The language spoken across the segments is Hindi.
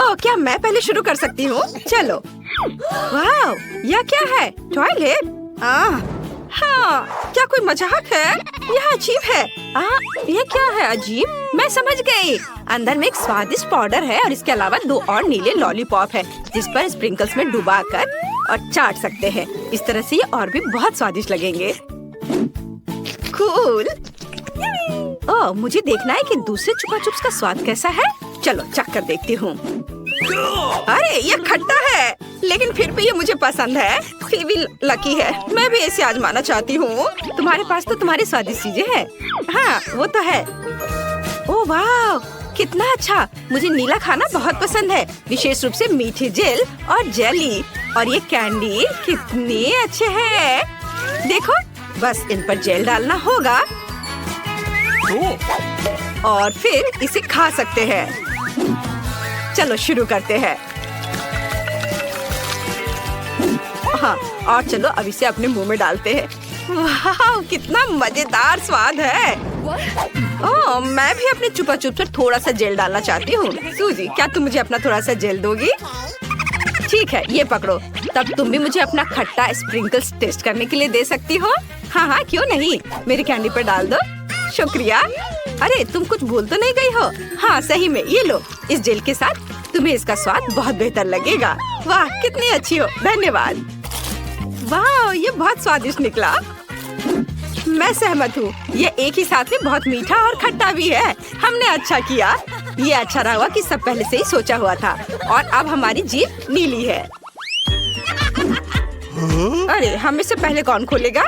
ओह, क्या मैं पहले शुरू कर सकती हूँ? चलो। वाह, यह क्या है? टॉयलेट? हाँ, क्या कोई मजाक है? यह अजीब है। यह क्या है अजीब? मैं समझ गई। अंदर में एक स्वादिष्ट पाउडर है और इसके अलावा 2 और नीले लॉलीपॉप है, जिस पर स्प्रिंकल्स में डुबाकर और चाट सकते हैं। इस तरह से ये और भी बहुत स्वादिष्ट लगेंगे। कूल। ओह, मुझे देखना है कि दूसरे चुपा चुप्स का स्वाद कैसा है। चलो चख कर देखती हूँ। अरे, ये खट्टा है, लेकिन फिर भी ये मुझे पसंद है। फीवी लकी है, मैं भी इसे आजमाना चाहती हूँ। तुम्हारे पास तो तुम्हारी स्वादिष्ट चीजें हैं। हाँ, वो तो है। ओह वाह, कितना अच्छा। मुझे नीला खाना बहुत पसंद है, विशेष रूप से मीठी जेल और जेली। और ये कैंडी कितने अच्छे हैं। देखो, बस इन पर जेल डालना होगा और फिर इसे खा सकते हैं। चलो शुरू करते हैं। हाँ, और चलो अब इसे अपने मुंह में डालते हैं। वाह, कितना मजेदार स्वाद है। ओह, मैं भी अपने चुपा चुप पर थोड़ा सा जेल डालना चाहती हूँ। सूजी, क्या तुम मुझे अपना थोड़ा सा जेल दोगी? ठीक है, ये पकड़ो। तब तुम भी मुझे अपना खट्टा स्प्रिंकल्स टेस्ट करने के लिए दे सकती हो। हाँ हाँ, क्यों नहीं। मेरी कैंडी पर डाल दो। शुक्रिया। अरे, तुम कुछ भूल तो नहीं गई हो? हाँ, सही में। ये लो, इस जेल के साथ तुम्हें इसका स्वाद बहुत बेहतर लगेगा। वाह, कितनी अच्छी हो। धन्यवाद। वाह, ये बहुत स्वादिष्ट निकला। मैं सहमत हूँ। ये एक ही साथ में बहुत मीठा और खट्टा भी है। हमने अच्छा किया। ये अच्छा रहा कि सब पहले से ही सोचा हुआ था। और अब हमारी जीभ नीली है। अरे, हम इससे पहले कौन खोलेगा?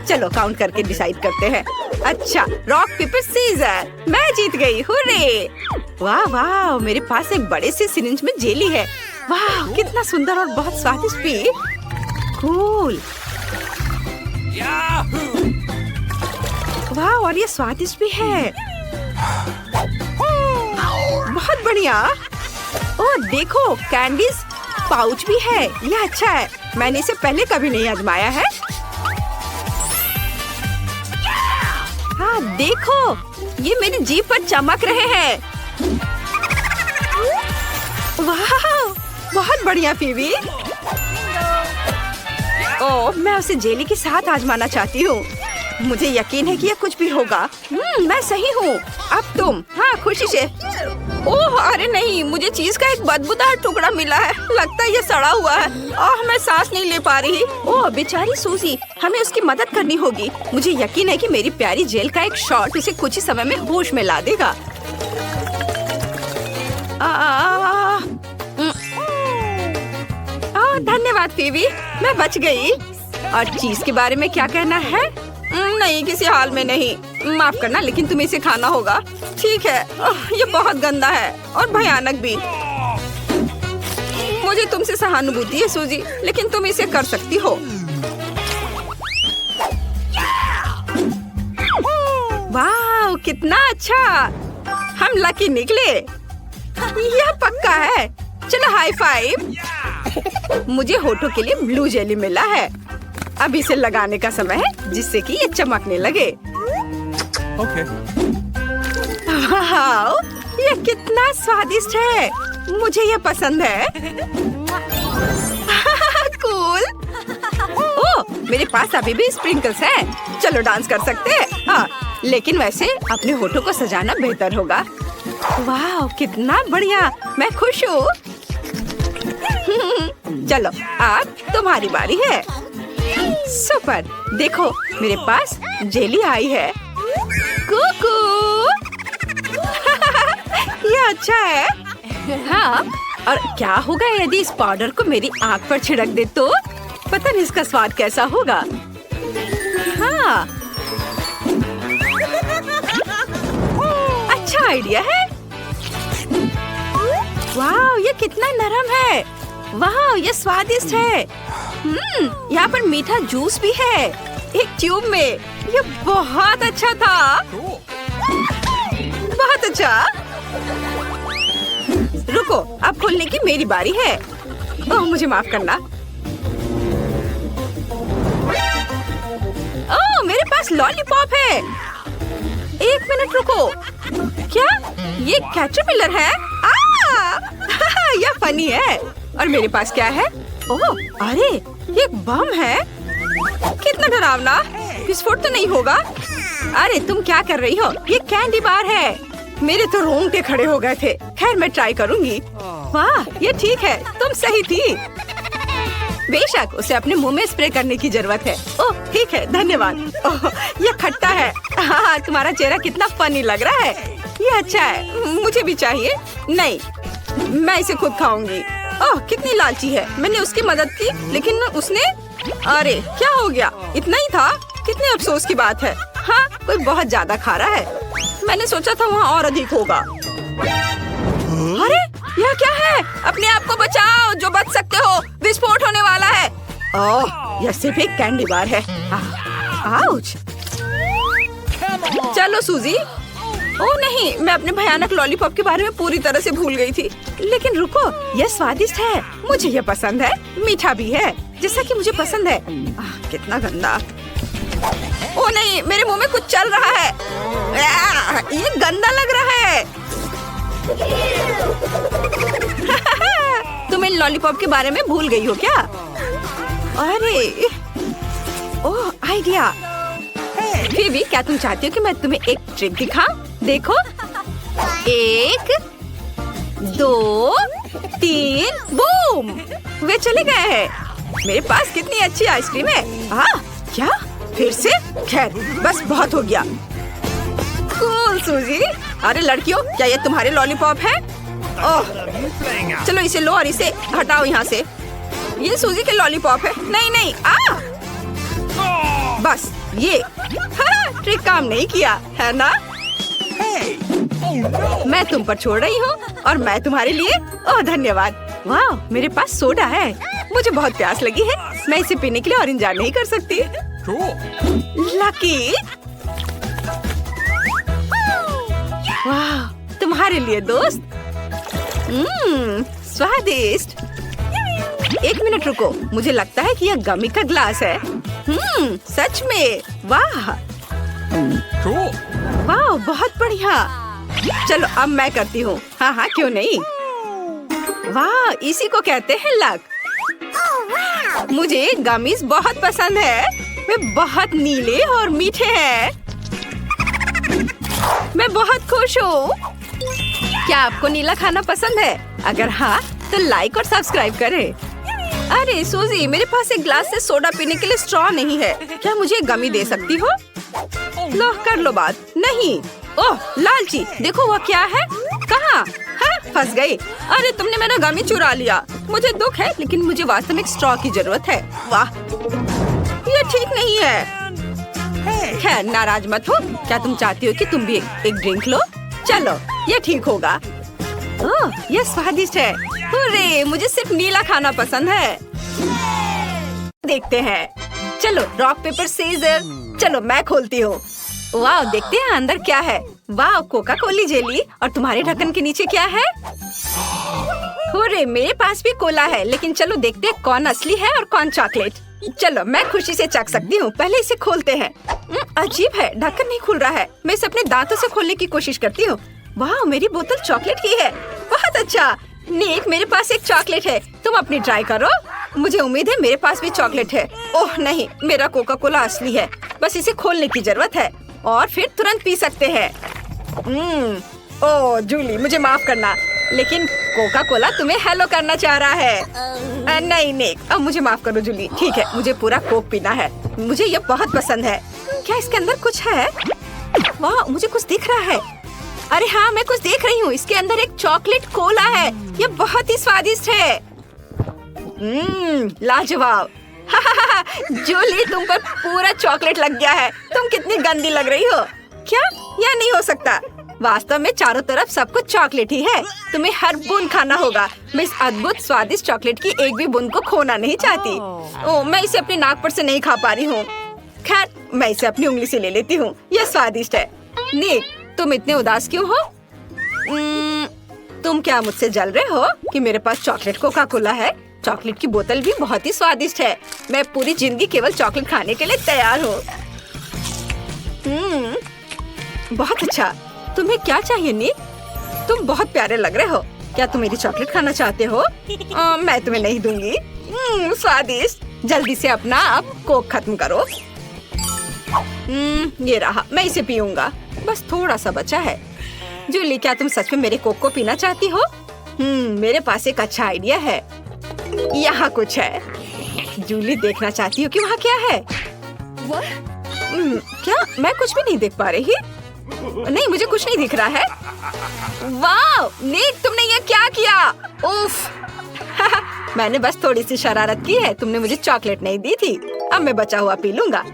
चलो काउंट करके डिसाइड करते हैं। अच्छा, रॉक पेपर सीजर। मैं जीत गई। हुर्रे! वाह वाह, मेरे पास एक बड़े से सिरिंज में जेली है। वाह, कितना सुंदर और बहुत स्वादिष्ट भी। कूल। वाह, और ये स्वादिष्ट भी है। बहुत बढ़िया। ओह देखो, कैंडीज पाउच भी है। यह अच्छा है, मैंने इसे पहले कभी नहीं आजमाया है। हाँ देखो, ये मेरी जीभ पर चमक रहे हैं। वाह, बहुत बढ़िया फीवी। ओह, मैं उसे जेली के साथ आजमाना चाहती हूँ। मुझे यकीन है कि यह कुछ भी होगा। मैं सही हूँ। अब तुम। हाँ, खुशी से। ओह अरे नहीं, मुझे चीज का एक बदबूदार टुकड़ा मिला है। लगता है ये सड़ा हुआ है। मैं सांस नहीं ले पा रही। ओह बेचारी सूजी, हमें उसकी मदद करनी होगी। मुझे यकीन है कि मेरी प्यारी जेल का एक शॉट इसे कुछ ही समय में होश में ला देगा। धन्यवाद फीवी, मैं बच गई। और चीज के बारे में क्या कहना है? नहीं, किसी हाल में नहीं। माफ करना, लेकिन तुम्हें इसे खाना होगा। ठीक है। ये बहुत गंदा है और भयानक भी। मुझे तुमसे सहानुभूति है सूजी, लेकिन तुम इसे कर सकती हो। वाह, कितना अच्छा। हम लकी निकले। यह पक्का है। चलो हाई फाइव। मुझे होठों के लिए ब्लू जेली मिला है। अब इसे लगाने का समय है, जिससे कि ये चमकने लगे। ओके। वाह, ये कितना स्वादिष्ट है। मुझे ये पसंद है। कूल। ओह, मेरे पास अभी भी स्प्रिंकल्स हैं। चलो डांस कर सकते हैं। हाँ, लेकिन वैसे अपने होठों को सजाना बेहतर होगा। वाह, कितना बढ़िया। मैं खुश हूँ। चलो, अब तुम्हारी बारी है। सुपर। देखो, मेरे पास जेली आई है। कुकू। ये अच्छा है। हाँ, और क्या होगा यदि इस पाउडर को मेरी आँख पर छिड़क दे तो? पता नहीं इसका स्वाद कैसा होगा। हाँ, अच्छा आइडिया है। वाह, ये कितना नरम है। वाह, ये स्वादिष्ट है। यहाँ पर मीठा जूस भी है, एक ट्यूब में। ये बहुत अच्छा था। बहुत अच्छा। रुको, अब खोलने की मेरी बारी है। ओह, मुझे माफ करना। ओह, मेरे पास लॉलीपॉप है। एक मिनट रुको। क्या ये कैटरपिलर है? यह फनी है। और मेरे पास क्या है? ओह, अरे ये एक बम है। कितना डरावना। विस्फोट तो नहीं होगा? अरे तुम क्या कर रही हो? ये कैंडी बार है। मेरे तो रोंगटे खड़े हो गए थे। खैर मैं ट्राई करूंगी। वाह, ये ठीक है, तुम सही थी। बेशक उसे अपने मुंह में स्प्रे करने की जरूरत है। ओह ठीक है, धन्यवाद। ओह, ये खट्टा है। हाँ, तुम्हारा चेहरा कितना फनी लग रहा है। ये अच्छा है, मुझे भी चाहिए। नहीं, मैं इसे खुद खाऊंगी। ओह कितनी लालची है। मैंने उसकी मदद की लेकिन उसने, अरे क्या हो गया? इतना ही था? कितने अफसोस की बात है। हाँ, कोई बहुत ज्यादा खा रहा है। मैंने सोचा था वहाँ और अधिक होगा। अरे यह क्या है? अपने आप को बचाओ जो बच सकते हो, विस्फोट होने वाला है। ओह, यह सिर्फ एक कैंडी बार है। आउच। चलो सूजी। ओह नहीं, मैं अपने भयानक लॉलीपॉप के बारे में पूरी तरह से भूल गई थी। लेकिन रुको, यह स्वादिष्ट है। मुझे यह पसंद है। मीठा भी है, जैसा कि मुझे पसंद है। कितना गंदा। ओह नहीं, मेरे मुंह में कुछ चल रहा है। ये गंदा लग रहा है। तुम इन लॉलीपॉप के बारे में भूल गई हो क्या? अरे ओह, आइडिया। फिर भी क्या तुम चाहती हो कि मैं तुम्हें एक ट्रिक दिखाऊं? देखो, 1 2 3 बूम, वे चले गए हैं। मेरे पास कितनी अच्छी आइसक्रीम है। क्या? फिर से? खैर बस बहुत हो गया। कूल सूजी। अरे लड़कियों, क्या ये तुम्हारे लॉलीपॉप है? ओह, चलो इसे लो और इसे हटाओ यहाँ से। ये सूजी के लॉलीपॉप है। नहीं नहीं, बस ये। हाँ, ट्रिक काम नहीं किया है ना? मैं तुम पर छोड़ रही हूँ और मैं तुम्हारे लिए। ओह धन्यवाद। वाह, मेरे पास सोडा है। मुझे बहुत प्यास लगी है। मैं इसे पीने के लिए और इंतजार नहीं कर सकती। लकी। वाह, तुम्हारे लिए दोस्त। स्वादिष्ट। 1 मिनट रुको, मुझे लगता है कि यह गमी का ग्लास है। सच में। वाह वाह, बहुत बढ़िया। चलो अब मैं करती हूँ। हाँ हाँ, क्यों नहीं। वाह, इसी को कहते हैं लक। मुझे गमीज बहुत पसंद है। वे बहुत नीले और मीठे हैं। मैं बहुत खुश हूँ। क्या आपको नीला खाना पसंद है? अगर हाँ तो लाइक और सब्सक्राइब करें। अरे सूजी, मेरे पास एक ग्लास से सोडा पीने के लिए स्ट्रॉ नहीं है। क्या मुझे गमी दे सकती हो? लो कर लो बात। नहीं। ओह लालची, देखो वह क्या है। कहाँ? हाँ, फंस गई। अरे तुमने मेरा गमी चुरा लिया। मुझे दुख है लेकिन मुझे वास्तव में एक स्ट्रॉ की जरूरत है। वाह, ये ठीक नहीं है। खैर नाराज मत हो। क्या तुम चाहती हो कि तुम भी एक ड्रिंक लो? चलो, ये ठीक होगा। ओह, ये स्वादिष्ट है। अरे मुझे सिर्फ नीला खाना पसंद है। देखते हैं। चलो रॉक पेपर सीजर। चलो मैं खोलती हूँ। वाह, देखते हैं अंदर क्या है। वाह, कोका कोली जेली। और तुम्हारे ढक्कन के नीचे क्या है? अरे मेरे पास भी कोला है, लेकिन चलो देखते हैं कौन असली है और कौन चॉकलेट। चलो मैं खुशी से चख सकती हूँ। पहले इसे खोलते हैं। अजीब है, ढक्कन नहीं खुल रहा है। मैं इसे अपने दांतों से खोलने की कोशिश करती हूँ। वाह, मेरी बोतल चॉकलेट की है। बहुत अच्छा। नीक, मेरे पास एक चॉकलेट है। तुम अपनी ट्राई करो। मुझे उम्मीद है मेरे पास भी चॉकलेट है। ओह नहीं, मेरा कोका कोला असली है। बस इसे खोलने की जरूरत है और फिर तुरंत पी सकते हैं। ओह जूली, मुझे माफ करना, लेकिन कोका कोला तुम्हें हेलो करना चाह रहा है। नहीं नहीं, अब मुझे माफ करो जूली। ठीक है, मुझे पूरा कोक पीना है। मुझे ये बहुत पसंद है। क्या इसके अंदर कुछ है? वाह, मुझे कुछ दिख रहा है। अरे हाँ, मैं कुछ देख रही हूँ। इसके अंदर एक चॉकलेट कोला है। ये बहुत ही स्वादिष्ट है। लाजवाब। जूली, तुम पर पूरा चॉकलेट लग गया है। तुम कितनी गंदी लग रही हो। क्या? यह नहीं हो सकता। वास्तव में चारों तरफ सब कुछ चॉकलेट ही है। तुम्हें हर बूंद खाना होगा। मैं इस अद्भुत स्वादिष्ट चॉकलेट की एक भी बूंद को खोना नहीं चाहती। ओह, मैं इसे अपनी नाक पर से नहीं खा पा रही हूँ। खैर, मैं इसे अपनी उंगली से ले लेती हूँ। यह स्वादिष्ट है। निक, तुम इतने उदास क्यों हो? तुम क्या मुझसे जल रहे हो कि मेरे पास चॉकलेट कोका कोला है? चॉकलेट की बोतल भी बहुत ही स्वादिष्ट है। मैं पूरी जिंदगी केवल चॉकलेट खाने के लिए तैयार हूँ। बहुत अच्छा। तुम्हें क्या चाहिए निक? तुम बहुत प्यारे लग रहे हो। क्या तुम मेरी चॉकलेट खाना चाहते हो? मैं तुम्हें नहीं दूंगी। स्वादिष्ट। जल्दी से अपना आप कोक खत्म करो। ये रहा, मैं इसे पीऊंगा। बस थोड़ा सा बचा है। जूली, क्या तुम सच में मेरे कोक को पीना चाहती हो? मेरे पास एक अच्छा आइडिया है। यहाँ कुछ है। जूली, देखना चाहती हो कि वहाँ क्या है? क्या मैं कुछ भी नहीं देख पा रही? नहीं, मुझे कुछ नहीं दिख रहा है। वाह निक, तुमने ये क्या किया? उफ। मैंने बस थोड़ी सी शरारत की है। तुमने मुझे चॉकलेट नहीं दी थी। अब मैं बचा हुआ पी लूंगा।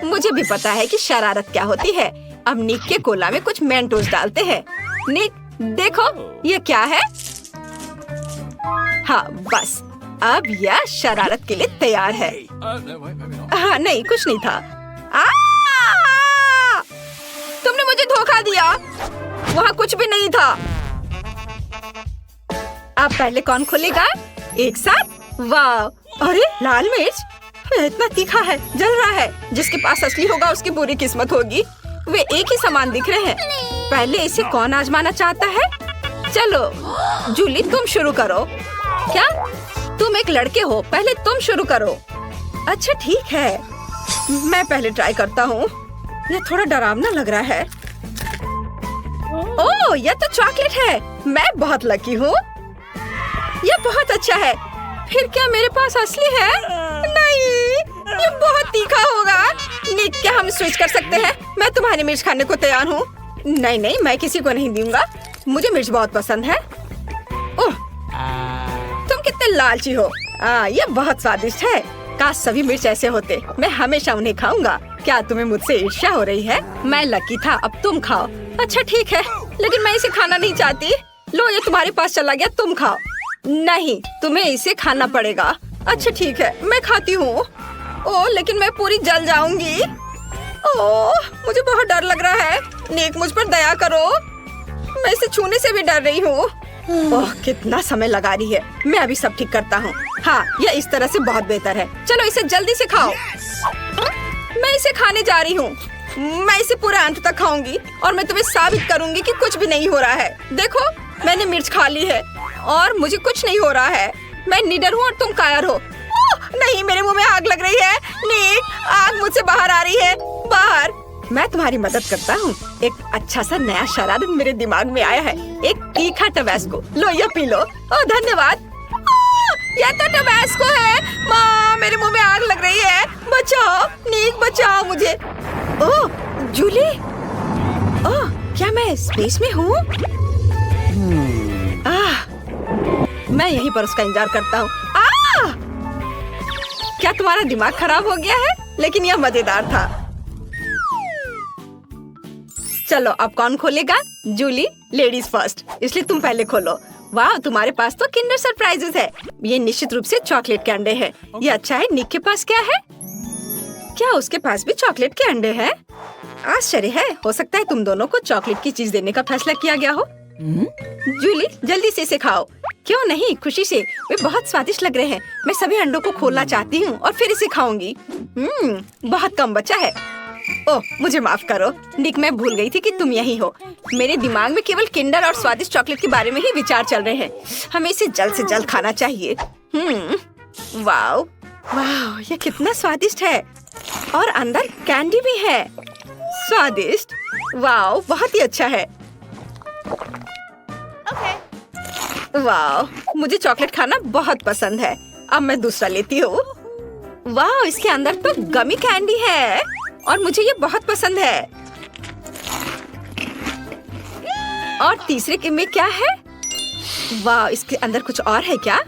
मुझे भी पता है कि शरारत क्या होती है। अब निक के कोला में कुछ मेंटोस डालते हैं। निक, देखो ये क्या है? हाँ बस, अब यह शरारत के लिए तैयार है। No, wait, maybe not. हाँ नहीं, कुछ नहीं था। तुमने मुझे धोखा दिया। वहाँ कुछ भी नहीं था। अब पहले कौन खोलेगा? एक साथ। वाह, अरे लाल मिर्च इतना तीखा है, जल रहा है। जिसके पास असली होगा उसकी बुरी किस्मत होगी। वे एक ही समान दिख रहे हैं। पहले इसे कौन आजमाना चाहता है? चलो जूली, तुम शुरू करो। क्या तुम एक लड़के हो? पहले तुम शुरू करो। अच्छा ठीक है, मैं पहले ट्राई करता हूँ। यह थोड़ा डरावना लग रहा है। ओह, यह तो चॉकलेट है। मैं बहुत लकी हूँ। यह बहुत अच्छा है। फिर क्या मेरे पास असली है? नहीं, ये बहुत तीखा होगा। निक, क्या हम स्विच कर सकते हैं? मैं तुम्हारी मिर्च खाने को तैयार हूँ। नहीं नहीं, मैं किसी को नहीं दूंगा। मुझे मिर्च बहुत पसंद है। ओह, तुम कितने लालची हो। ये बहुत स्वादिष्ट है। काश सभी मिर्च ऐसे होते। मैं हमेशा उन्हें खाऊंगा। क्या तुम्हें मुझसे ईर्ष्या हो रही है? मैं लकी था, अब तुम खाओ। अच्छा ठीक है, लेकिन मैं इसे खाना नहीं चाहती। लो, ये तुम्हारे पास चला गया, तुम खाओ। नहीं, तुम्हें इसे खाना पड़ेगा। अच्छा ठीक है, मैं खाती हूँ। ओह, लेकिन मैं पूरी जल जाऊंगी। ओह, मुझे बहुत डर लग रहा है। निक, मुझ पर दया करो। मैं इसे छूने से भी डर रही हूँ। ओह, कितना समय लगा रही है। मैं अभी सब ठीक करता हूँ। हाँ, यह इस तरह से बहुत बेहतर है। चलो इसे जल्दी से खाओ। मैं इसे खाने जा रही हूँ। मैं इसे पूरा अंत तक खाऊंगी और मैं तुम्हें साबित करूंगी कि कुछ भी नहीं हो रहा है। देखो, मैंने मिर्च खा ली है और मुझे कुछ नहीं हो रहा है। मैं निडर हूँ और तुम कायर हो। नहीं, मेरे मुंह में आग लग रही है। निक, आग मुझसे बाहर आ रही है। बाहर। मैं तुम्हारी मदद करता हूँ। एक अच्छा सा नया शरारत मेरे दिमाग में आया है। एक तीखा टबैस्को। लो, यह पी लो। ओह धन्यवाद। यह तो टबैस्को है। माँ, मेरे मुंह में आग लग रही है। बचाओ निक, बचाओ मुझे। ओह जूली, ओह क्या मैं स्पेस में हूँ? मैं यहीं पर उसका इंतजार करता हूँ। क्या तुम्हारा दिमाग खराब हो गया है? लेकिन यह मजेदार था। चलो अब कौन खोलेगा? जूली, लेडीज फर्स्ट, इसलिए तुम पहले खोलो। वाह, तुम्हारे पास तो किंडर सरप्राइजेस है। ये निश्चित रूप से चॉकलेट के अंडे हैं। ये अच्छा है। निक के पास क्या है? क्या उसके पास भी चॉकलेट के अंडे हैं? आश्चर्य है। हो सकता है तुम दोनों को चॉकलेट की चीज देने का फैसला किया गया हो। जूली, जल्दी से इसे खाओ। क्यों नहीं, खुशी से। वे बहुत स्वादिष्ट लग रहे हैं। मैं सभी अंडों को खोलना चाहती हूँ और फिर इसे खाऊंगी। बहुत कम बचा है। ओह, मुझे माफ करो निक, मैं भूल गई थी कि तुम यही हो। मेरे दिमाग में केवल किंडर और स्वादिष्ट चॉकलेट के बारे में ही विचार चल रहे हैं। हमें इसे जल्द से जल्द खाना चाहिए। वाह वाह, ये कितना स्वादिष्ट है। और अंदर कैंडी भी है। स्वादिष्ट। वाह, बहुत ही अच्छा है। वाह, मुझे चॉकलेट खाना बहुत पसंद है। अब मैं दूसरा लेती हूँ। वाह, इसके अंदर तो गमी कैंडी है और मुझे ये बहुत पसंद है। और तीसरे के में क्या है? वाह, इसके अंदर कुछ और है क्या?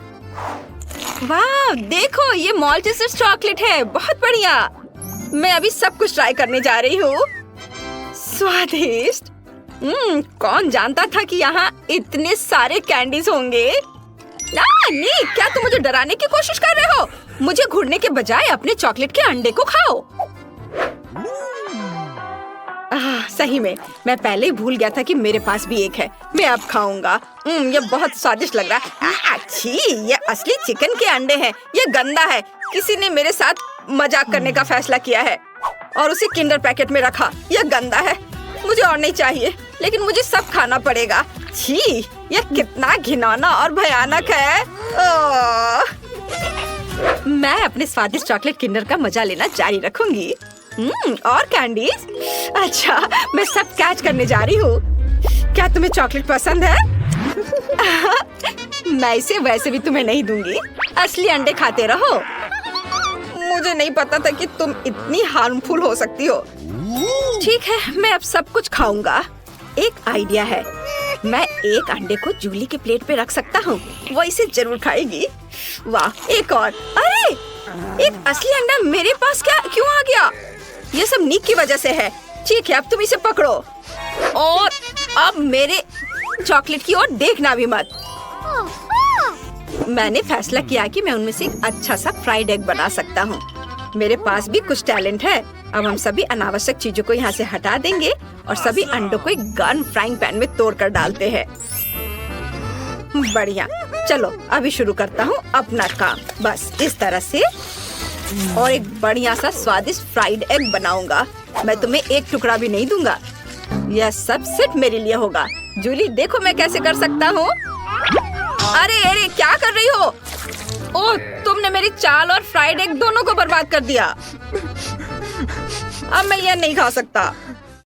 वाह, देखो, ये माल्टेसर्स चॉकलेट है। बहुत बढ़िया। मैं अभी सब कुछ ट्राई करने जा रही हूँ। स्वादिष्ट। कौन जानता था कि यहाँ इतने सारे कैंडीज होंगे। निक, क्या तुम मुझे डराने की कोशिश कर रहे हो? मुझे घूरने के बजाय अपने चॉकलेट के अंडे को खाओ। सही में, मैं पहले ही भूल गया था कि मेरे पास भी एक है। मैं अब खाऊंगा। ये बहुत स्वादिष्ट लग रहा है। अच्छी, ये असली चिकन के अंडे हैं। ये गंदा है। किसी ने मेरे साथ मजाक करने का फैसला किया है और उसे किंडर पैकेट में रखा। यह गंदा है। मुझे और नहीं चाहिए, लेकिन मुझे सब खाना पड़ेगा। छी, ये कितना घिनौना और भयानक है। मैं अपने स्वादिष्ट चॉकलेट किंडर का मजा लेना जारी रखूंगी। और कैंडीज? अच्छा, मैं सब कैच करने जा रही हूँ। क्या तुम्हें चॉकलेट पसंद है? मैं इसे वैसे भी तुम्हें नहीं दूंगी। असली अंडे खाते रहो। मुझे नहीं पता था कि तुम इतनी हार्मफुल हो सकती हो। ठीक है, मैं अब सब कुछ खाऊंगा। एक आइडिया है, मैं एक अंडे को जूली के प्लेट पे रख सकता हूँ। वो इसे जरूर खाएगी। वाह, एक और। अरे, एक असली अंडा मेरे पास क्यों आ गया? ये सब निक की वजह से है। ठीक है, अब तुम इसे पकड़ो और अब मेरे चॉकलेट की ओर देखना भी मत। मैंने फैसला किया कि मैं उनमें से एक अच्छा सा फ्राइड एग बना सकता हूँ। मेरे पास भी कुछ टैलेंट है। अब हम सभी अनावश्यक चीजों को यहाँ से हटा देंगे और सभी अंडों को एक गन फ्राइंग पैन में तोड़ कर डालते हैं। बढ़िया, चलो अभी शुरू करता हूँ अपना काम। बस इस तरह से, और एक बढ़िया सा स्वादिष्ट फ्राइड एग बनाऊंगा। मैं तुम्हें एक टुकड़ा भी नहीं दूंगा। यह सब सिर्फ मेरे लिए होगा। जूली, देखो मैं कैसे कर सकता हूँ। अरे अरे, क्या कर रही हो? ओह, तुमने मेरी चाल और फ्राइड एग दोनों को बर्बाद कर दिया। अब मैं यह नहीं खा सकता।